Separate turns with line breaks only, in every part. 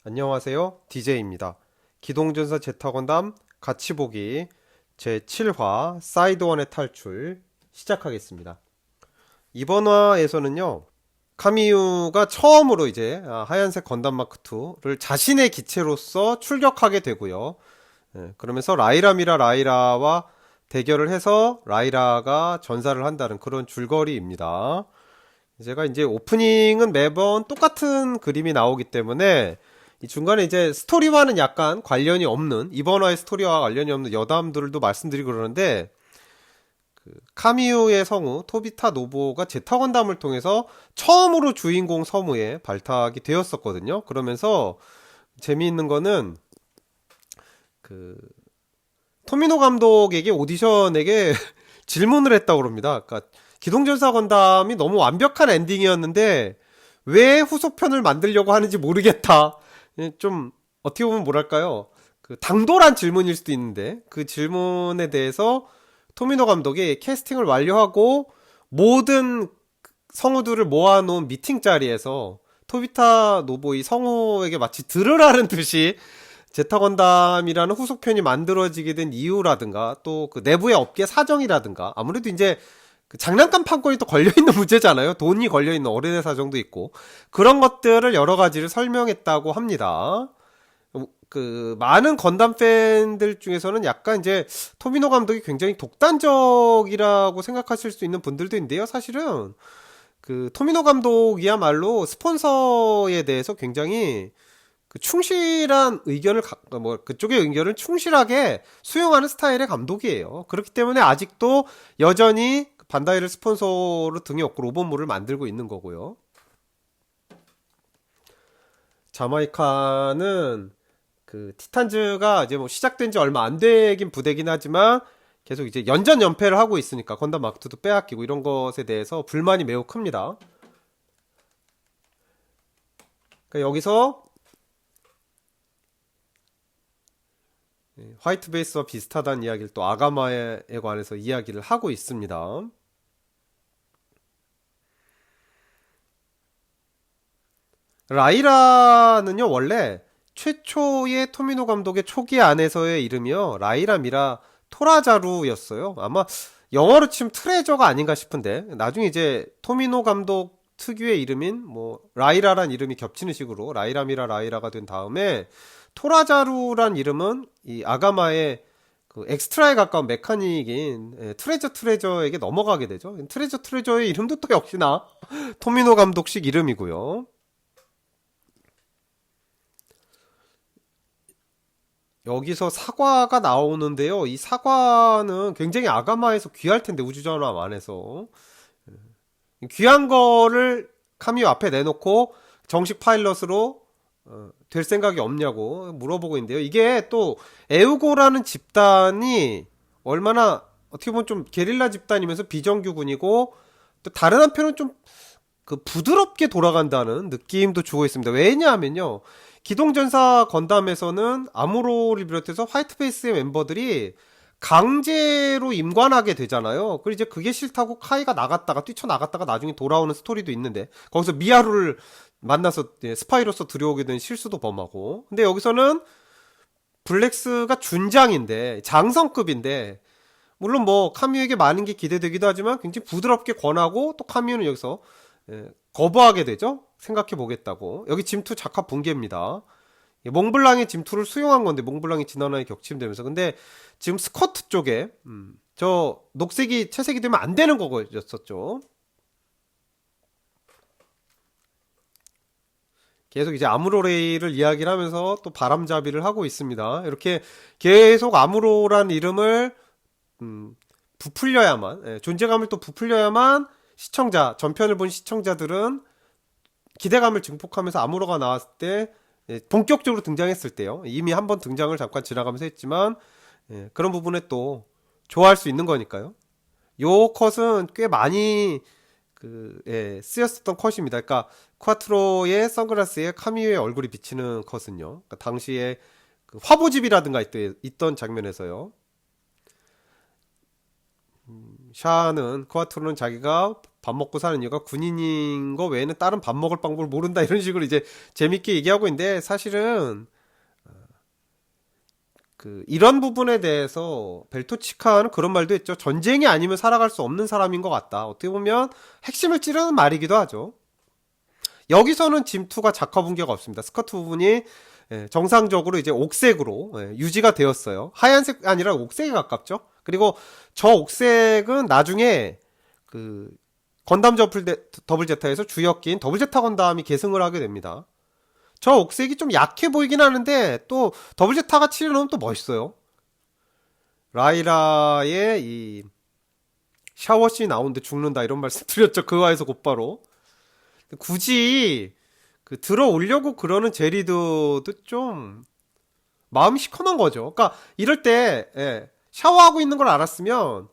안녕하세요. DJ입니다. 기동전사 제타건담 같이 보기 제7화 사이드1의 탈출 시작하겠습니다. 이번 화에서는요, 카미유가 처음으로 이제 하얀색 건담 마크 2를 자신의 기체로서 출격하게 되고요. 그러면서 라이라와 대결을 해서 라이라가 전사를 한다는 그런 줄거리입니다. 제가 이제 오프닝은 매번 똑같은 그림이 나오기 때문에 이 중간에 이제 스토리와는 약간 관련이 없는, 이번 화의 스토리와 관련이 없는 여담들도 말씀드리고 그러는데, 카미유의 성우 토비타 노보가 제타건담을 통해서 처음으로 주인공 섬으에 발탁이 되었었거든요. 그러면서 재미있는 거는 그 토미노 감독에게 오디션에게 질문을 했다고 그럽니다. 그러니까 기동전사 건담이 너무 완벽한 엔딩이었는데 왜 후속편을 만들려고 하는지 모르겠다. 좀 어떻게 보면 뭐랄까요? 그 당돌한 질문일 수도 있는데 그 질문에 대해서 토미노 감독이 캐스팅을 완료하고 모든 성우들을 모아놓은 미팅 자리에서 토비타 노보이 성우에게 마치 들으라는 듯이 제타건담이라는 후속편이 만들어지게 된 이유라든가 또 그 내부의 업계 사정이라든가 아무래도 이제 그 장난감 판권이 또 걸려있는 문제잖아요. 돈이 걸려있는 어린애 사정도 있고 그런 것들을 여러 가지를 설명했다고 합니다. 그 많은 건담 팬들 중에서는 약간 이제 토미노 감독이 굉장히 독단적이라고 생각하실 수 있는 분들도 있는데요. 사실은 그 토미노 감독이야말로 스폰서에 대해서 굉장히 그 충실한 의견을 뭐 그쪽의 의견을 충실하게 수용하는 스타일의 감독이에요. 그렇기 때문에 아직도 여전히 반다이를 스폰서로 등에 업고 로봇물을 만들고 있는 거고요. 자마이카는 그 티탄즈가 이제 뭐 시작된 지 얼마 안 되긴 부대긴 하지만 계속 이제 연전 연패를 하고 있으니까 건담 마크2도 빼앗기고 이런 것에 대해서 불만이 매우 큽니다. 그러니까 여기서 화이트 베이스와 비슷하다는 이야기를 또 아가마에 관해서 이야기를 하고 있습니다. 라이라는요, 원래 최초의 토미노 감독의 초기 안에서의 이름이요, 라이라 미라 토라자루였어요. 아마 영어로 치면 트레저가 아닌가 싶은데, 나중에 이제 토미노 감독 특유의 이름인, 뭐, 라이라란 이름이 겹치는 식으로 라이라 미라 라이라가 된 다음에, 토라자루란 이름은 이 아가마의 그 엑스트라에 가까운 메카닉인 트레저에게 넘어가게 되죠. 트레저의 이름도 또 역시나 토미노 감독식 이름이고요. 여기서 사과가 나오는데요. 이 사과는 굉장히 아가마에서 귀할 텐데, 우주전함 안에서. 귀한 거를 카미오 앞에 내놓고 정식 파일럿으로 될 생각이 없냐고 물어보고 있는데요. 이게 또 에우고라는 집단이 얼마나 어떻게 보면 좀 게릴라 집단이면서 비정규군이고 또 다른 한편은 좀 그 부드럽게 돌아간다는 느낌도 주고 있습니다. 왜냐하면요. 기동전사 건담에서는 아무로를 비롯해서 화이트베이스의 멤버들이 강제로 임관하게 되잖아요. 그리고 이제 그게 싫다고 카이가 나갔다가 뛰쳐나갔다가 나중에 돌아오는 스토리도 있는데 거기서 미아루를 만나서 스파이로서 들여오게 된 실수도 범하고 근데 여기서는 블랙스가 준장인데 장성급인데 물론 뭐 카미유에게 많은 게 기대되기도 하지만 굉장히 부드럽게 권하고 또 카미유는 여기서 거부하게 되죠. 생각해 보겠다고. 여기 짐투 작화 붕괴입니다. 몽블랑의 짐투를 수용한 건데 몽블랑이 지난화에 격침되면서 근데 지금 스커트 쪽에 저 녹색이 채색이 되면 안 되는 거였었죠. 계속 이제 아무로레이를 이야기를 하면서 또 바람잡이를 하고 있습니다. 이렇게 계속 아무로란 이름을 부풀려야만 존재감을 또 부풀려야만 시청자 전편을 본 시청자들은 기대감을 증폭하면서 아무로가 나왔을 때 본격적으로 등장했을 때요. 이미 한번 등장을 잠깐 지나가면서 했지만 그런 부분에 또 좋아할 수 있는 거니까요. 요 컷은 꽤 많이 쓰였었던 컷입니다. 그러니까 콰트로의 선글라스에 카미유의 얼굴이 비치는 컷은요. 그러니까 당시에 그 화보집이라든가 있던 장면에서요. 샤는 콰트로는 자기가 밥 먹고 사는 이유가 군인인 거 외에는 다른 밥 먹을 방법을 모른다 이런 식으로 이제 재밌게 얘기하고 있는데 사실은 이런 부분에 대해서 벨토치카는 그런 말도 했죠. 전쟁이 아니면 살아갈 수 없는 사람인 것 같다. 어떻게 보면 핵심을 찌르는 말이기도 하죠. 여기서는 짐2가 작화 붕괴가 없습니다. 스커트 부분이 정상적으로 이제 옥색으로 유지가 되었어요. 하얀색 아니라 옥색에 가깝죠. 그리고 저 옥색은 나중에 그 건담 더블 제타에서 주역기인 더블 제타 건담이 계승을 하게 됩니다. 저 옥색이 좀 약해 보이긴 하는데 또 더블 제타가 치려놓으면 또 멋있어요. 라이라의 이 샤워씬이 나오는데 죽는다 이런 말씀 드렸죠. 그 화에서 곧바로. 굳이 들어 올려고 그러는 제리드도 좀 마음이 시커먼 거죠. 그러니까 이럴 때 샤워하고 있는 걸 알았으면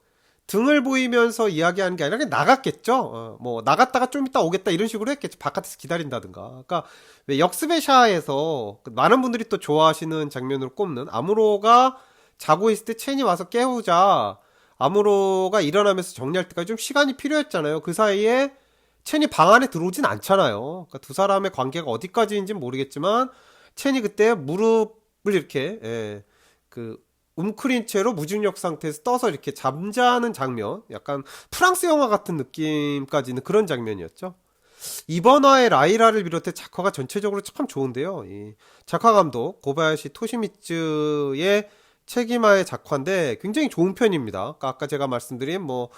등을 보이면서 이야기하는 게 아니라 그냥 나갔겠죠. 뭐 나갔다가 좀 이따 오겠다 이런 식으로 했겠죠. 바깥에서 기다린다든가. 그러니까 왜 역스베샤에서 많은 분들이 또 좋아하시는 장면으로 꼽는 아무로가 자고 있을 때 첸이 와서 깨우자 아무로가 일어나면서 정리할 때까지 좀 시간이 필요했잖아요. 그 사이에 첸이 방 안에 들어오진 않잖아요. 그러니까 두 사람의 관계가 어디까지인지는 모르겠지만 첸이 그때 무릎을 이렇게 웅크린 채로 무중력 상태에서 떠서 이렇게 잠자는 장면, 약간 프랑스 영화 같은 느낌까지 있는 그런 장면이었죠. 이번 화의 라이라를 비롯해 작화가 전체적으로 참 좋은데요. 이 작화 감독 고바야시 토시미츠의 책임하의 작화인데 굉장히 좋은 편입니다. 그러니까 아까 제가 말씀드린 뭐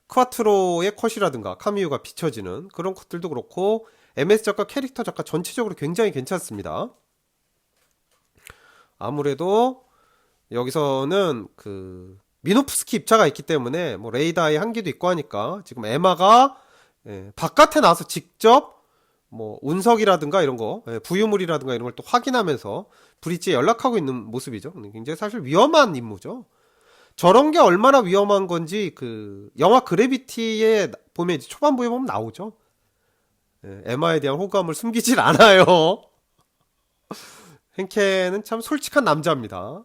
쿼트로의 컷이라든가 카미유가 비춰지는 그런 컷들도 그렇고 MS 작가, 캐릭터 작가 전체적으로 굉장히 괜찮습니다. 아무래도 여기서는 미노프스키 입자가 있기 때문에 뭐 레이더의 한기도 있고 하니까 지금 에마가 바깥에 나와서 직접 뭐 운석이라든가 이런 거 부유물이라든가 이런 걸 또 확인하면서 브릿지에 연락하고 있는 모습이죠. 굉장히 사실 위험한 임무죠. 저런 게 얼마나 위험한 건지 영화 그래비티에 보면 이제 초반부에 보면 나오죠. 에마에 대한 호감을 숨기질 않아요. hen케는 참 솔직한 남자입니다.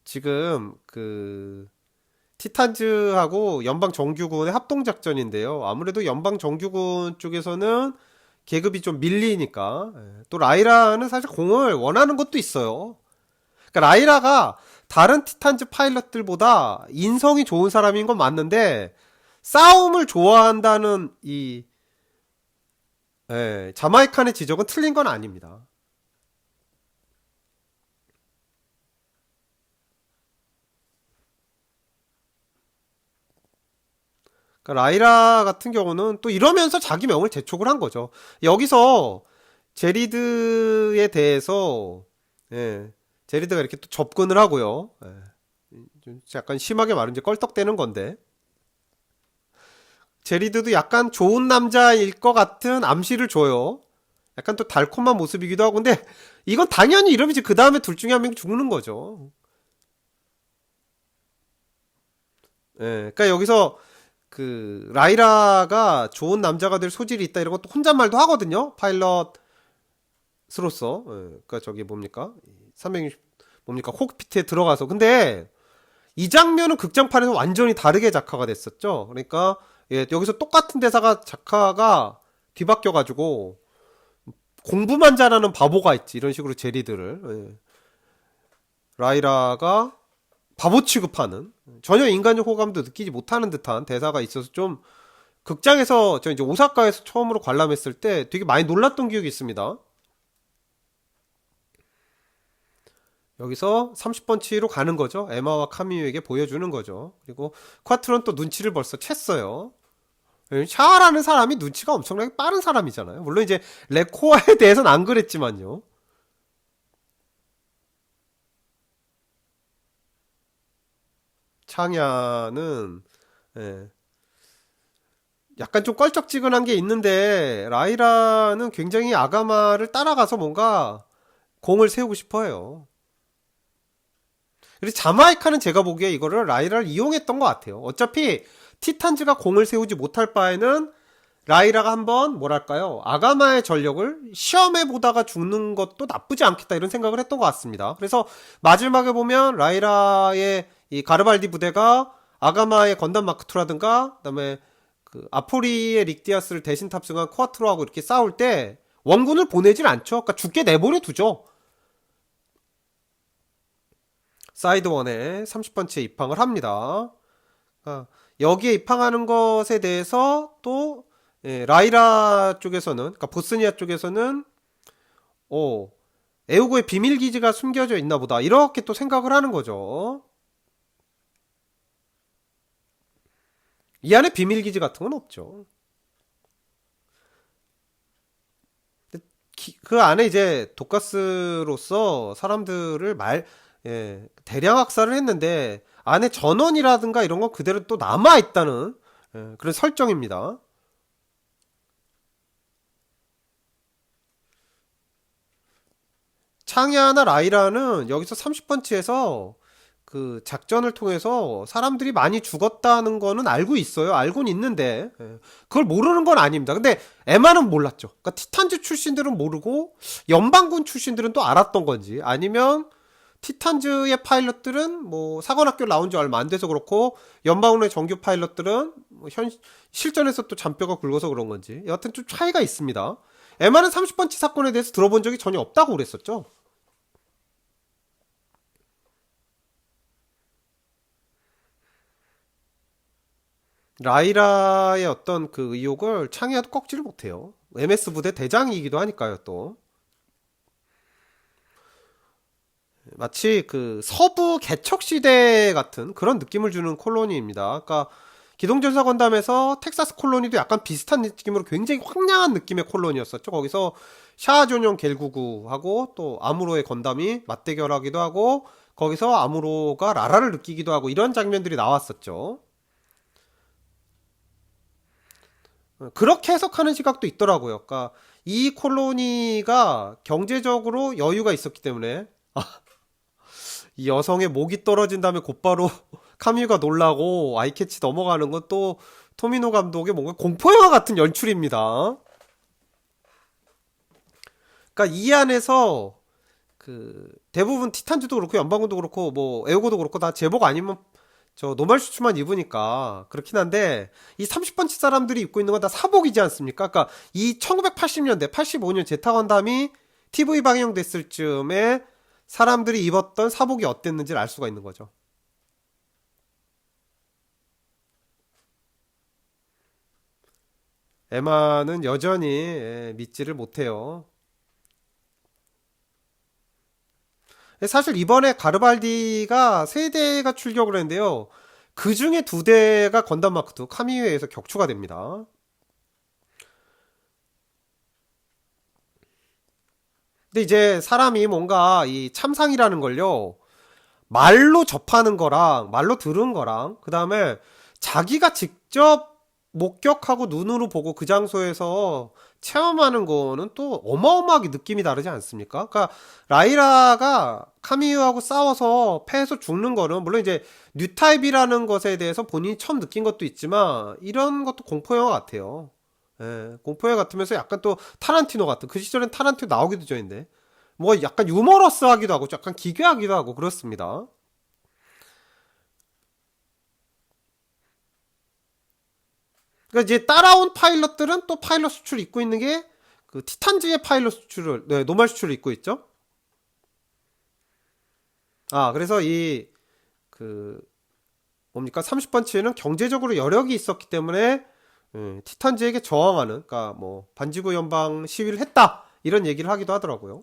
지금 티탄즈하고 연방 정규군의 합동 작전인데요. 아무래도 연방 정규군 쪽에서는 계급이 좀 밀리니까 또 라이라는 사실 공을 원하는 것도 있어요. 그러니까 라이라가 다른 티탄즈 파일럿들보다 인성이 좋은 사람인 건 맞는데 싸움을 좋아한다는 이 자마이칸의 지적은 틀린 건 아닙니다. 그러니까 라이라 같은 경우는 또 이러면서 자기 명을 재촉을 한 거죠. 여기서 제리드에 대해서 제리드가 이렇게 또 접근을 하고요. 좀 약간 심하게 말하면 이제 껄떡대는 건데 제리드도 약간 좋은 남자일 것 같은 암시를 줘요. 약간 또 달콤한 모습이기도 하고 근데 이건 당연히 이러면 이제 그 다음에 둘 중에 한 명이 죽는 거죠. 그러니까 여기서 라이라가 좋은 남자가 될 소질이 있다 이런 것도 혼잣말도 하거든요. 파일럿으로서. 그러니까 저기 뭡니까? 360 뭡니까? 콕피트에 들어가서. 근데 이 장면은 극장판에서 완전히 다르게 작화가 됐었죠. 그러니까 여기서 똑같은 대사가 작화가 뒤바뀌어 가지고 공부만 잘하는 바보가 있지. 이런 식으로 제리들을 라이라가 바보 취급하는 전혀 인간적 호감도 느끼지 못하는 듯한 대사가 있어서 좀 극장에서 저 이제 오사카에서 처음으로 관람했을 때 되게 많이 놀랐던 기억이 있습니다. 여기서 30번치로 가는 거죠. 에마와 카미유에게 보여주는 거죠. 그리고 쿼트론 또 눈치를 벌써 챘어요. 샤라는 사람이 눈치가 엄청나게 빠른 사람이잖아요. 물론 이제 레코아에 대해서는 안 그랬지만요. 창야는 예, 약간 좀 껄쩍지근한 게 있는데 라이라는 굉장히 아가마를 따라가서 뭔가 공을 세우고 싶어 해요. 그래서 자마이카는 제가 보기에 이거를 라이라를 이용했던 것 같아요. 어차피 티탄즈가 공을 세우지 못할 바에는 라이라가 한번 뭐랄까요, 아가마의 전력을 시험해 보다가 죽는 것도 나쁘지 않겠다 이런 생각을 했던 것 같습니다. 그래서 마지막에 보면 라이라의 이 가르발디 부대가 아가마의 건담 마크2라든가 그다음에 그 아포리의 릭디아스를 대신 탑승한 코아트로하고 이렇게 싸울 때 원군을 보내질 않죠. 그러니까 죽게 내버려 두죠. 사이드 1에 30번치에 입항을 합니다. 그러니까 여기에 입항하는 것에 대해서 또 라이라 쪽에서는, 그러니까 보스니아 쪽에서는 에우고의 비밀 기지가 숨겨져 있나 보다 이렇게 또 생각을 하는 거죠. 이 안에 비밀 기지 같은 건 없죠. 그 안에 이제 독가스로서 사람들을 대량 학살을 했는데 안에 전원이라든가 이런 건 그대로 또 남아 있다는 그런 설정입니다. 창야나 라이라는 여기서 30번치에서 그 작전을 통해서 사람들이 많이 죽었다는 거는 알고 있어요. 알고는 있는데 그걸 모르는 건 아닙니다. 근데 에마는 몰랐죠. 그러니까 티탄즈 출신들은 모르고 연방군 출신들은 또 알았던 건지, 아니면 티탄즈의 파일럿들은 뭐 사관학교 나온 지 얼마 안 돼서 그렇고 연방군의 정규 파일럿들은 뭐 실전에서 또 잔뼈가 굵어서 그런 건지 여하튼 좀 차이가 있습니다. 에마는 30번치 사건에 대해서 들어본 적이 전혀 없다고 그랬었죠. 라이라의 어떤 그 의혹을 창의해도 꺾지를 못해요. MS 부대 대장이기도 하니까요, 또. 마치 그 서부 개척 시대 같은 그런 느낌을 주는 콜로니입니다. 그러니까 기동전사 건담에서 텍사스 콜로니도 약간 비슷한 느낌으로 굉장히 황량한 느낌의 콜로니였었죠. 거기서 샤아 전용 겔구구하고 또 아무로의 건담이 맞대결하기도 하고 거기서 아무로가 라라를 느끼기도 하고 이런 장면들이 나왔었죠. 그렇게 해석하는 시각도 있더라고요. 그러니까 이 콜로니가 경제적으로 여유가 있었기 때문에 이 여성의 목이 떨어진 다음에 곧바로 카미유가 놀라고 아이캐치 넘어가는 건 또 토미노 감독의 뭔가 공포영화 같은 연출입니다. 그러니까 이 안에서 그 대부분 티탄즈도 그렇고 연방군도 그렇고 뭐 에오고도 그렇고 다 제복 아니면 저 노말 슈츠만 입으니까 그렇긴 한데 이 30번치 사람들이 입고 있는 건 다 사복이지 않습니까? 그러니까 이 1980년대 85년 제타 건담이 TV 방영됐을 즈음에 사람들이 입었던 사복이 어땠는지를 알 수가 있는 거죠. 에마는 여전히 믿지를 못해요. 사실 이번에 가르발디가 세 대가 출격을 했는데요. 그 중에 두 대가 건담 마크2 카미유에서 격추가 됩니다. 근데 이제 사람이 뭔가 이 참상이라는 걸요, 말로 접하는 거랑 말로 들은 거랑 그 다음에 자기가 직접 목격하고 눈으로 보고 그 장소에서 체험하는 거는 또 어마어마하게 느낌이 다르지 않습니까? 그러니까 라이라가 카미유하고 싸워서 패해서 죽는 거는 물론 이제 뉴타입이라는 것에 대해서 본인이 처음 느낀 것도 있지만 이런 것도 공포영화 같아요. 공포영화 같으면서 약간 또 타란티노 같은, 그 시절엔 타란티노 나오기도 전인데 뭐 약간 유머러스하기도 하고 약간 기괴하기도 하고 그렇습니다. 그러니까 이제 따라온 파일럿들은 또 파일럿 수출 입고 있는 게 그 티탄즈의 파일럿 수출을, 노말 수출을 입고 있죠. 아, 그래서 이 그 뭡니까 30번치에는 경제적으로 여력이 있었기 때문에 티탄즈에게 저항하는, 그러니까 뭐 반지구 연방 시위를 했다 이런 얘기를 하기도 하더라고요.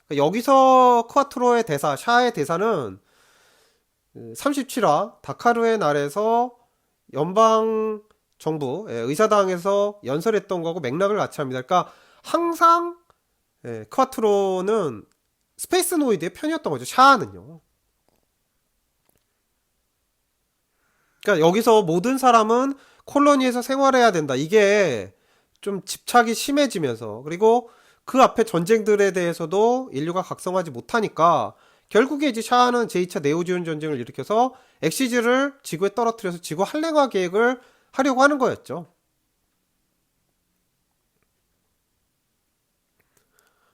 그러니까 여기서 크와트로의 대사, 샤의 대사는 37화 다카르의 날에서 연방 정부 의사당에서 연설했던 거하고 맥락을 같이 합니다. 그러니까 항상 크와트로는 스페이스 노이드의 편이었던 거죠. 샤아는요. 그러니까 여기서 모든 사람은 콜로니에서 생활해야 된다. 이게 좀 집착이 심해지면서, 그리고 그 앞에 전쟁들에 대해서도 인류가 각성하지 못하니까 결국에 이제 샤아는 제2차 네오지온 전쟁을 일으켜서 엑시즈를 지구에 떨어뜨려서 지구 할랭화 계획을 하려고 하는 거였죠.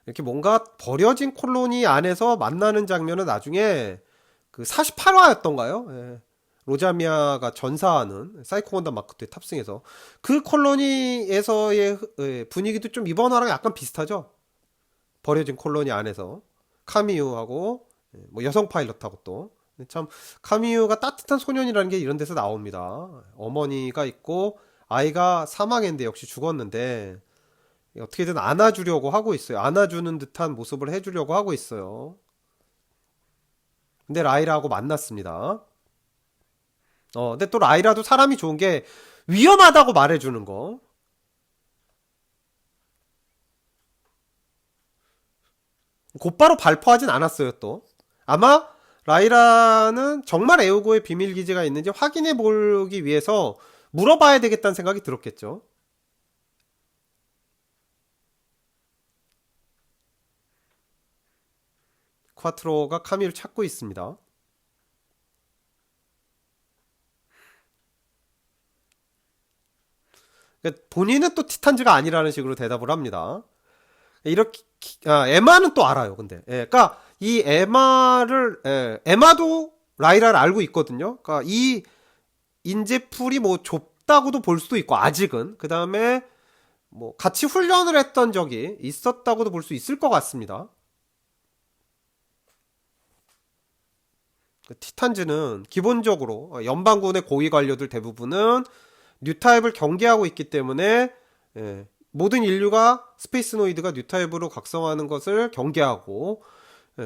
이렇게 뭔가 버려진 콜로니 안에서 만나는 장면은 나중에 그 48화였던가요? 예. 로자미아가 전사하는 사이코 건담 마크 2에 탑승해서 그 콜로니에서의 분위기도 좀 이번 화랑 약간 비슷하죠. 버려진 콜로니 안에서 카미유하고 뭐 여성 파일럿하고 또 참 카미유가 따뜻한 소년이라는 게 이런 데서 나옵니다. 어머니가 있고 아이가 사망했는데 역시 죽었는데 어떻게든 안아주려고 하고 있어요. 안아주는 듯한 모습을 해주려고 하고 있어요. 근데 라이라하고 만났습니다. 근데 또 라이라도 사람이 좋은 게 위험하다고 말해주는 거. 곧바로 발포하진 않았어요, 또. 아마 라이라는 정말 에우고의 비밀 기지가 있는지 확인해 보기 위해서 물어봐야 되겠다는 생각이 들었겠죠. 콰트로가 카미를 찾고 있습니다. 그러니까 본인은 또 티탄즈가 아니라는 식으로 대답을 합니다. 이렇게 에마는 또 알아요. 근데 그러니까 이 에마도 라이라를 알고 있거든요. 그러니까 이 인재풀이 뭐 좁다고도 볼 수도 있고 아직은 그 다음에 뭐 같이 훈련을 했던 적이 있었다고도 볼 수 있을 것 같습니다. 그 티탄즈는 기본적으로 연방군의 고위 관료들 대부분은 뉴타입을 경계하고 있기 때문에 모든 인류가 스페이스노이드가 뉴타입으로 각성하는 것을 경계하고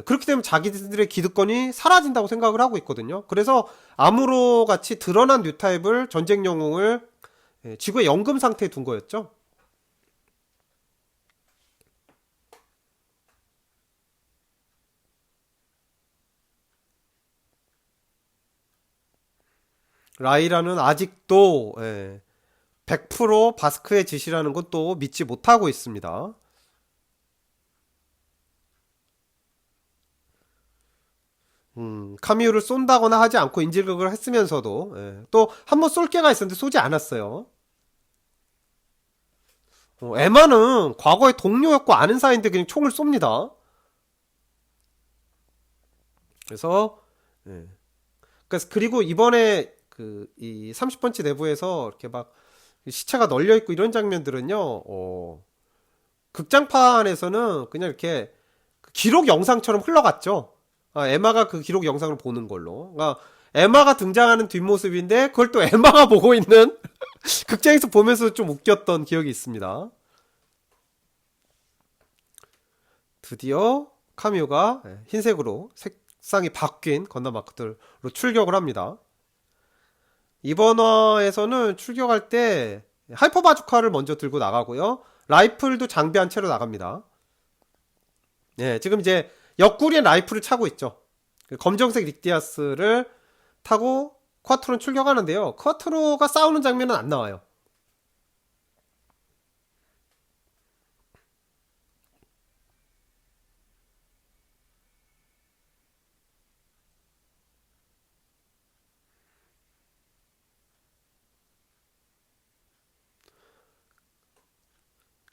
그렇기 때문에 자기들의 기득권이 사라진다고 생각을 하고 있거든요. 그래서 아무로 같이 드러난 뉴타입을 전쟁 영웅을 지구의 연금 상태에 둔 거였죠. 라이라는 아직도 100% 바스크의 짓이라는 것도 믿지 못하고 있습니다. 카미우를 쏜다거나 하지 않고 인질극을 했으면서도 또 한 번 쏠 게가 있었는데 쏘지 않았어요. 에마는 과거에 동료였고 아는 사이인데 그냥 총을 쏩니다. 그래서 예. 그래서 그리고 이번에 그 이 30번째 내부에서 이렇게 막 시체가 널려 있고 이런 장면들은요. 극장판에서는 그냥 이렇게 기록 영상처럼 흘러갔죠. 에마가 그 기록 영상을 보는 걸로. 그러니까 에마가 등장하는 뒷모습인데 그걸 또 에마가 보고 있는 극장에서 보면서 좀 웃겼던 기억이 있습니다. 드디어 카미오가 흰색으로 색상이 바뀐 건담 마크들로 출격을 합니다. 이번 화에서는 출격할 때 하이퍼 바주카를 먼저 들고 나가고요. 라이플도 장비한 채로 나갑니다. 지금 이제 옆구리에 라이플을 차고 있죠. 그 검정색 릭디아스를 타고 쿼트로는 출격하는데요. 쿼트로가 싸우는 장면은 안 나와요.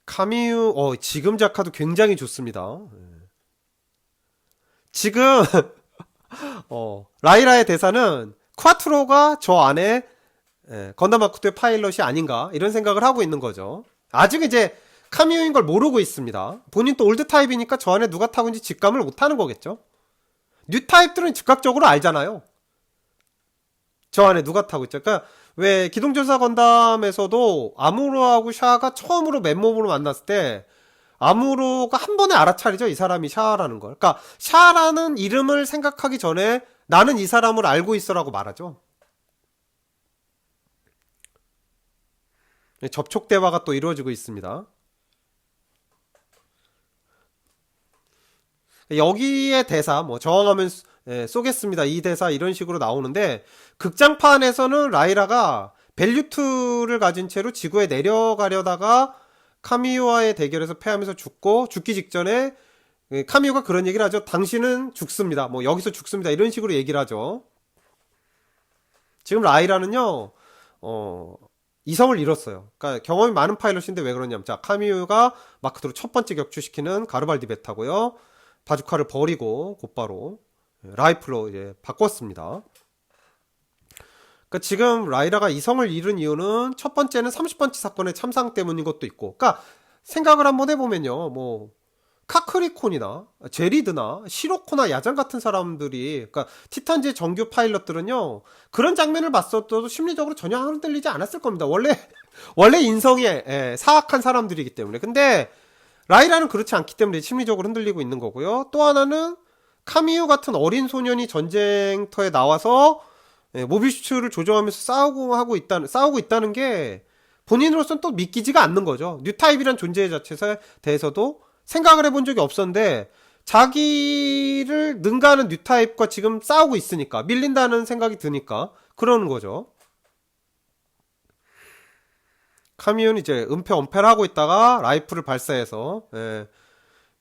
카미유, 지금 작화도 굉장히 좋습니다. 지금, 라이라의 대사는 콰트로가 저 안에 건담 마크2의 파일럿이 아닌가 이런 생각을 하고 있는 거죠. 아직 이제 카미유인 걸 모르고 있습니다. 본인 또 올드 타입이니까 저 안에 누가 타고 있는지 직감을 못 하는 거겠죠. 뉴 타입들은 즉각적으로 알잖아요. 저 안에 누가 타고 있죠. 그러니까 왜 기동전사 건담에서도 아무로하고 샤가 처음으로 맨몸으로 만났을 때 아무로가 한 번에 알아차리죠. 이 사람이 샤라는 걸. 그러니까 샤라는 이름을 생각하기 전에 나는 이 사람을 알고 있어라고 말하죠. 접촉 대화가 또 이루어지고 있습니다. 여기에 대사 뭐 저항하면 쏘겠습니다. 이 대사 이런 식으로 나오는데 극장판에서는 라이라가 벨류트를 가진 채로 지구에 내려가려다가 카미유와의 대결에서 패하면서 죽고 죽기 직전에 카미유가 그런 얘기를 하죠. 당신은 죽습니다. 뭐 여기서 죽습니다. 이런 식으로 얘기를 하죠. 지금 라이라는요. 어, 이성을 잃었어요. 그러니까 경험이 많은 파일럿인데 왜 그러냐면, 자, 카미유가 마크2로 첫 번째 격추시키는 가르발디 베타고요. 바주카를 버리고 곧바로 라이플로 이제 바꿨습니다. 그러니까 지금 라이라가 이성을 잃은 이유는 첫 번째는 30번째 사건의 참상 때문인 것도 있고, 그러니까 생각을 한번 해보면요, 뭐 카크리콘이나 제리드나 시로코나 야장 같은 사람들이, 그러니까 티탄즈의 정규 파일럿들은요 그런 장면을 봤어도 심리적으로 전혀 흔들리지 않았을 겁니다. 원래 인성이 사악한 사람들이기 때문에. 근데 라이라는 그렇지 않기 때문에 심리적으로 흔들리고 있는 거고요. 또 하나는 카미유 같은 어린 소년이 전쟁터에 나와서 모비슈를 조종하면서 싸우고 있다는 게 본인으로서는 또 믿기지가 않는 거죠. 뉴타입이란 존재 자체에 대해서도 생각을 해본 적이 없었는데, 자기를 능가하는 뉴타입과 지금 싸우고 있으니까 밀린다는 생각이 드니까 그러는 거죠. 카미유는 이제 은폐 하고 있다가 라이플을 발사해서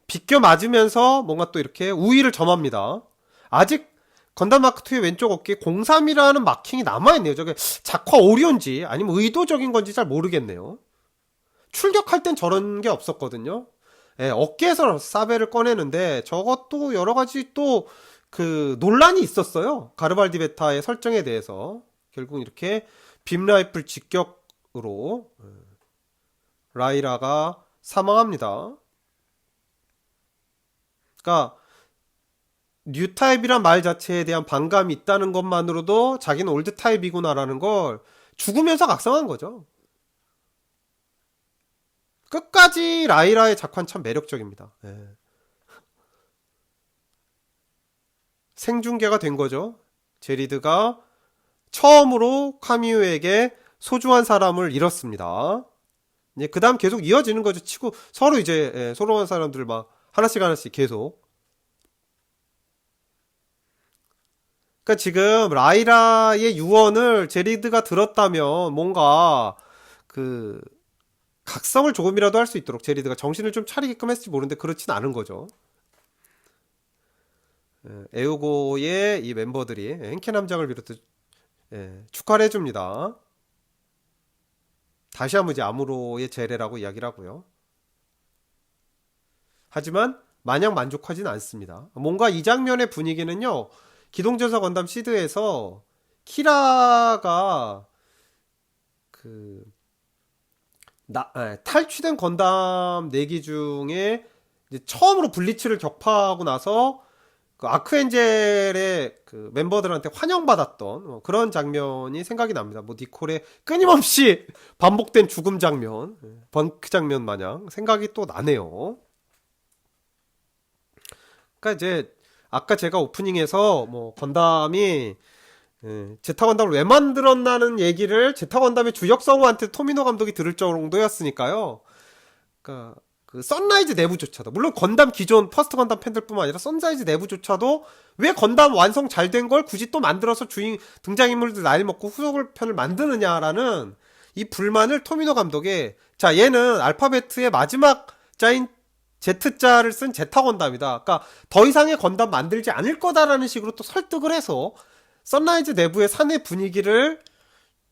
비껴 맞으면서 뭔가 또 이렇게 우위를 점합니다. 아직 건담 마크2의 왼쪽 어깨에 03이라는 마킹이 남아있네요. 저게 작화 오류인지 아니면 의도적인 건지 잘 모르겠네요. 출격할 땐 저런 게 없었거든요. 어깨에서 사베를 꺼내는데 저것도 여러 가지 또 그 논란이 있었어요. 가르발디 베타의 설정에 대해서. 결국 이렇게 빔 라이플 직격으로 라이라가 사망합니다. 그러니까 뉴타입이란 말 자체에 대한 반감이 있다는 것만으로도 자기는 올드타입이구나라는 걸 죽으면서 각성한 거죠. 끝까지 라이라의 작화는 참 매력적입니다. 생중계가 된 거죠. 제리드가 처음으로 카미유에게 소중한 사람을 잃었습니다. 이제 그 다음 계속 이어지는 거죠. 치고 서로 이제 소중한 사람들을 막 하나씩 계속. 그러니까 지금 라이라의 유언을 제리드가 들었다면 뭔가 그 각성을 조금이라도 할 수 있도록 제리드가 정신을 좀 차리게끔 했을지 모르는데 그렇진 않은 거죠. 에우고의 이 멤버들이 hen케 남장을 비롯해 축하를 해줍니다. 다시 한번 이제 아무로의 재래라고 이야기를 하고요. 하지만 마냥 만족하진 않습니다. 뭔가 이 장면의 분위기는요, 기동전사 건담 시드에서 키라가 그 탈취된 건담 내기 중에 이제 처음으로 블리츠를 격파하고 나서 그 아크엔젤의 그 멤버들한테 환영받았던 그런 장면이 생각이 납니다. 뭐 니콜의 끊임없이 반복된 죽음 장면, 번크 장면 마냥 생각이 또 나네요. 그러니까 이제 아까 제가 오프닝에서 뭐 건담이 제타 건담을 왜 만들었나는 얘기를 제타 건담의 주역 성우한테 토미노 감독이 들을 정도였으니까요. 그러니까 그 선라이즈 내부조차도, 물론 건담 기존 퍼스트 건담 팬들뿐만 아니라 선라이즈 내부조차도 왜 건담 완성 잘 된 걸 굳이 또 만들어서 등장인물들 나이 먹고 후속 편을 만드느냐라는 이 불만을 토미노 감독에, 자, 얘는 알파베트의 마지막 자인 Z자를 쓴 제타 건담이다. 그러니까 더 이상의 건담 만들지 않을 거다라는 식으로 또 설득을 해서 선라이즈 내부의 사내 분위기를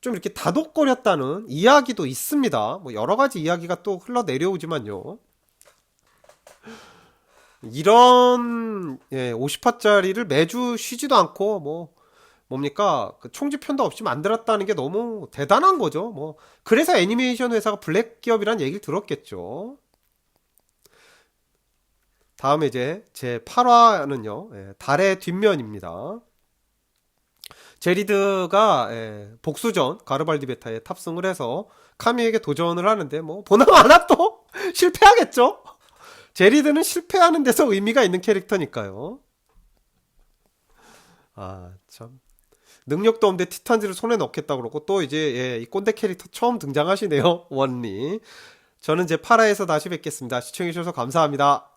좀 이렇게 다독거렸다는 이야기도 있습니다. 뭐 여러 가지 이야기가 또 흘러내려오지만요. 이런 50화짜리를 매주 쉬지도 않고 뭡니까? 그 총지편도 없이 만들었다는 게 너무 대단한 거죠. 뭐 그래서 애니메이션 회사가 블랙 기업이란 얘기를 들었겠죠. 다음에 이제 제 8화는요. 달의 뒷면입니다. 제리드가 복수전 가르발디 베타에 탑승을 해서 카미에게 도전을 하는데 뭐 보나마나 또 실패하겠죠. 제리드는 실패하는 데서 의미가 있는 캐릭터니까요. 아, 참. 능력도 없는데 티탄즈를 손에 넣겠다 그러고 또 이제 이 꼰대 캐릭터 처음 등장하시네요. 원리. 저는 제 8화에서 다시 뵙겠습니다. 시청해주셔서 감사합니다.